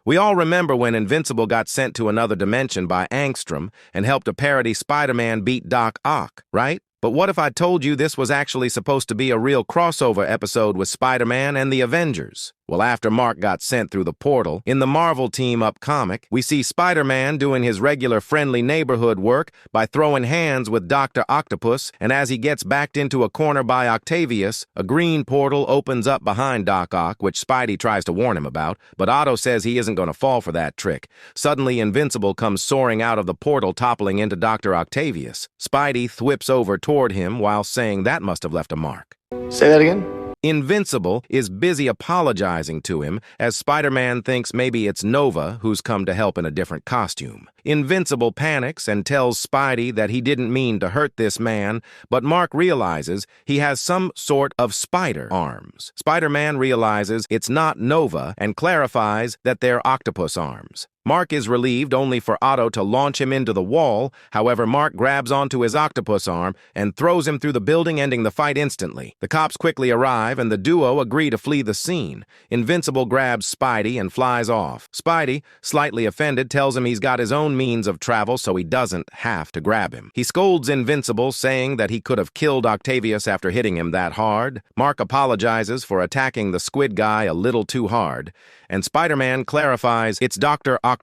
We all remember when Invincible got sent to another dimension by Angstrom and helped a parody Spider-Man beat Doc Ock, right? But what if I told you this was actually supposed to be a real crossover episode with Spider-Man and the Avengers? Well, after Mark got sent through the portal, in the Marvel team-up comic, we see Spider-Man doing his regular friendly neighborhood work by throwing hands with Dr. Octopus, and as he gets backed into a corner by Octavius, a green portal opens up behind Doc Ock, which Spidey tries to warn him about, but Otto says he isn't going to fall for that trick. Suddenly, Invincible comes soaring out of the portal, toppling into Dr. Octavius. Spidey thwips over toward him while saying that must have left a mark. Say that again? Invincible is busy apologizing to him as Spider-Man thinks maybe it's Nova who's come to help in a different costume. Invincible panics and tells Spidey that he didn't mean to hurt this man, but Mark realizes he has some sort of spider arms. Spider-Man realizes it's not Nova and clarifies that they're octopus arms. Mark is relieved only for Otto to launch him into the wall. However, Mark grabs onto his octopus arm and throws him through the building, ending the fight instantly. The cops quickly arrive, and the duo agree to flee the scene. Invincible grabs Spidey and flies off. Spidey, slightly offended, tells him he's got his own means of travel, so he doesn't have to grab him. He scolds Invincible, saying that he could have killed Octavius after hitting him that hard. Mark apologizes for attacking the squid guy a little too hard, and Spider-Man clarifies it's Dr. Octopus.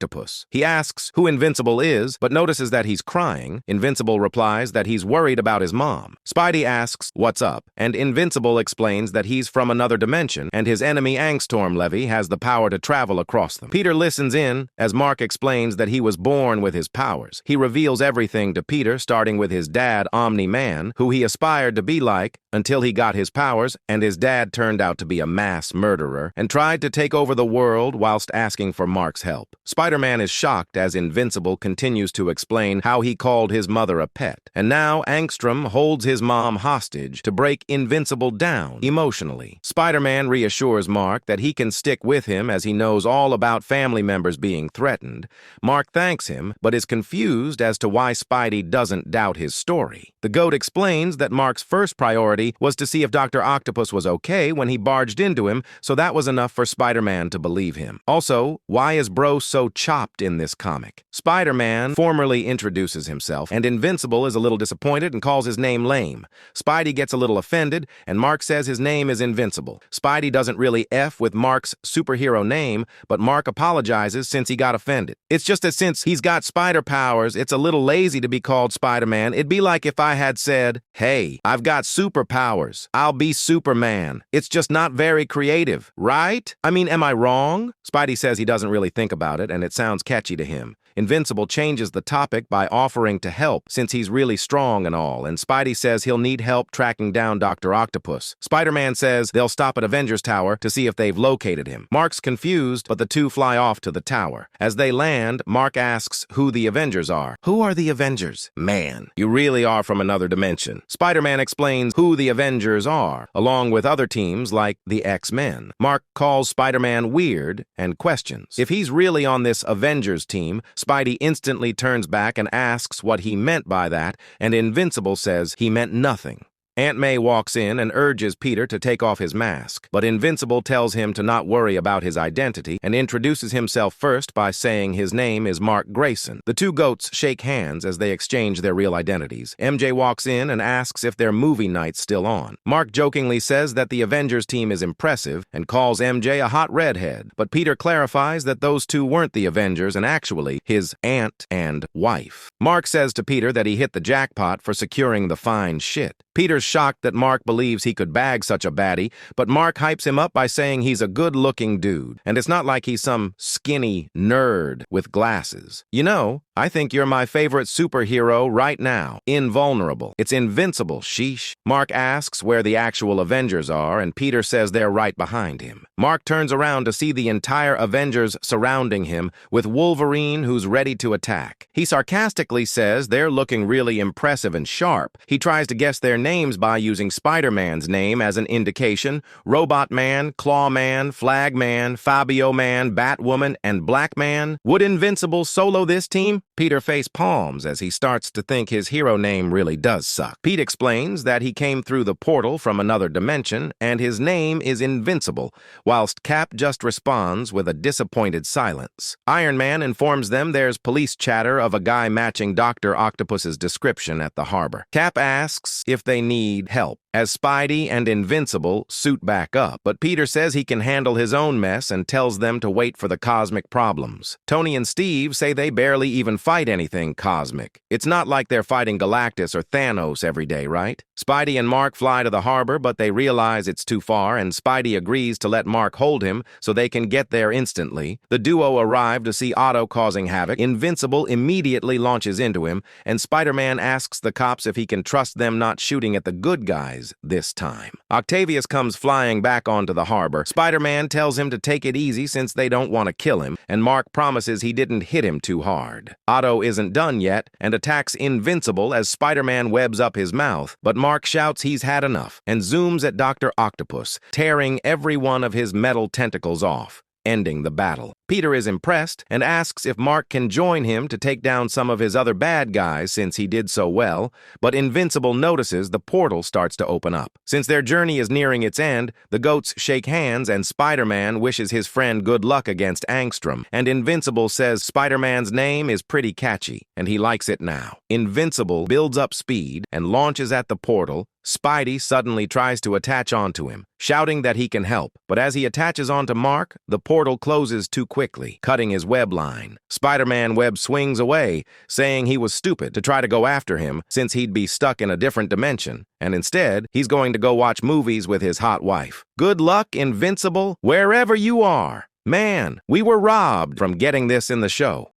He asks who Invincible is, but notices that he's crying. Invincible replies that he's worried about his mom. Spidey asks what's up, and Invincible explains that he's from another dimension, and his enemy Angstorm Levy has the power to travel across them. Peter listens in as Mark explains that he was born with his powers. He reveals everything to Peter, starting with his dad, Omni-Man, who he aspired to be like until he got his powers, and his dad turned out to be a mass murderer and tried to take over the world whilst asking for Mark's help. Spider-Man is shocked as Invincible continues to explain how he called his mother a pet. And now Angstrom holds his mom hostage to break Invincible down emotionally. Spider-Man reassures Mark that he can stick with him as he knows all about family members being threatened. Mark thanks him, but is confused as to why Spidey doesn't doubt his story. The Goat explains that Mark's first priority was to see if Dr. Octopus was okay when he barged into him, so that was enough for Spider-Man to believe him. Also, why is Bro so chopped in this comic? Spider-Man formally introduces himself, and Invincible is a little disappointed and calls his name lame. Spidey gets a little offended, and Mark says his name is Invincible. Spidey doesn't really F with Mark's superhero name, but Mark apologizes since he got offended. It's just that since he's got spider powers, it's a little lazy to be called Spider-Man. It'd be like if I had said, hey, I've got superpowers. I'll be Superman. It's just not very creative, right? I mean, am I wrong? Spidey says he doesn't really think about it, and it sounds catchy to him. Invincible changes the topic by offering to help since he's really strong and all, and Spidey says he'll need help tracking down Dr. Octopus. Spider-Man says they'll stop at Avengers Tower to see if they've located him. Mark's confused, but the two fly off to the tower. As they land, Mark asks who the Avengers are. Who are the Avengers? Man, you really are from another dimension. Spider-Man explains who the Avengers are, along with other teams like the X-Men. Mark calls Spider-Man weird and questions if he's really on this Avengers team. Spidey instantly turns back and asks what he meant by that, and Invincible says he meant nothing. Aunt May walks in and urges Peter to take off his mask, but Invincible tells him to not worry about his identity and introduces himself first by saying his name is Mark Grayson. The two goats shake hands as they exchange their real identities. MJ walks in and asks if their movie night's still on. Mark jokingly says that the Avengers team is impressive and calls MJ a hot redhead, but Peter clarifies that those two weren't the Avengers and actually his aunt and wife. Mark says to Peter that he hit the jackpot for securing the fine shit. Peter's shocked that Mark believes he could bag such a baddie, but Mark hypes him up by saying he's a good-looking dude, and it's not like he's some skinny nerd with glasses. You know, I think you're my favorite superhero right now. Invulnerable. It's Invincible, sheesh. Mark asks where the actual Avengers are, and Peter says they're right behind him. Mark turns around to see the entire Avengers surrounding him, with Wolverine who's ready to attack. He sarcastically says they're looking really impressive and sharp. He tries to guess their names names by using Spider-Man's name as an indication: Robot Man, Claw Man, Flag Man, Fabio Man, Batwoman, and Black Man. Would Invincible solo this team? Peter face palms as he starts to think his hero name really does suck. Pete explains that he came through the portal from another dimension and his name is Invincible, whilst Cap just responds with a disappointed silence. Iron Man informs them there's police chatter of a guy matching Dr. Octopus's description at the harbor. Cap asks if they need help, as Spidey and Invincible suit back up, but Peter says he can handle his own mess and tells them to wait for the cosmic problems. Tony and Steve say they barely even fight anything cosmic. It's not like they're fighting Galactus or Thanos every day, right? Spidey and Mark fly to the harbor, but they realize it's too far, and Spidey agrees to let Mark hold him so they can get there instantly. The duo arrive to see Otto causing havoc. Invincible immediately launches into him, and Spider-Man asks the cops if he can trust them not shooting at the good guys this time. Octavius comes flying back onto the harbor. Spider-Man tells him to take it easy since they don't want to kill him, and Mark promises he didn't hit him too hard. Otto isn't done yet and attacks Invincible as Spider-Man webs up his mouth, but Mark shouts he's had enough and zooms at Dr. Octopus, tearing every one of his metal tentacles off, ending the battle. Peter is impressed and asks if Mark can join him to take down some of his other bad guys since he did so well, but Invincible notices the portal starts to open up. Since their journey is nearing its end, the goats shake hands and Spider-Man wishes his friend good luck against Angstrom, and Invincible says Spider-Man's name is pretty catchy, and he likes it now. Invincible builds up speed and launches at the portal. Spidey suddenly tries to attach onto him, shouting that he can help, but as he attaches onto Mark, the portal closes too quickly, cutting his web line. Spider-Man web swings away, saying he was stupid to try to go after him since he'd be stuck in a different dimension, and instead, he's going to go watch movies with his hot wife. Good luck, Invincible, wherever you are. Man, we were robbed from getting this in the show.